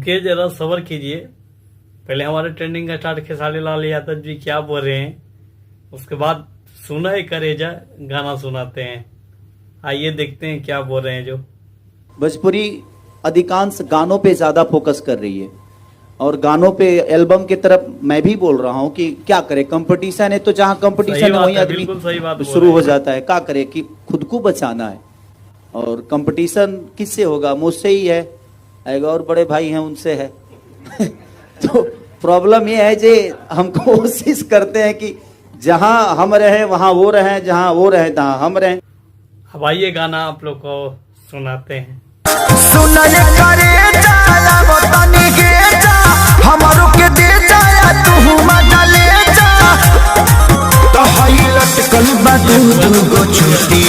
रुकिए जरा, सब्र कीजिए। पहले हमारे ट्रेंडिंग का स्टार्ट खेसारी लाल यादव जी क्या बोल रहे हैं, उसके बाद सुना है करेजा गाना सुनाते हैं। आइए देखते हैं क्या बोल रहे हैं। जो भोजपुरी अधिकांश गानों पे ज्यादा फोकस कर रही है और गानों पे एल्बम की तरफ मैं भी बोल रहा हूँ कि क्या करे, कंपटीशन है तो जहाँ कंपटीशन है वहीं बिल्कुल सही बात आदमी बोल शुरू रहे हो हैं। जाता है। क्या करे कि खुद को बचाना है और कंपटीशन किससे होगा, मुझसे ही है, एक और बड़े भाई हैं उनसे है। तो प्रॉब्लम ये है जे हम कोशिश करते हैं कि जहां हम रहे वहां वो रहे, जहां वो रहे तहां हम रहे। अब आइए गाना आप लोग को सुनाते हैं। सुनले करे जाला बतानी के जा हमरो के दे जा तू मजा ले जा तो हाई लटकल बा दू गो छुट्टी।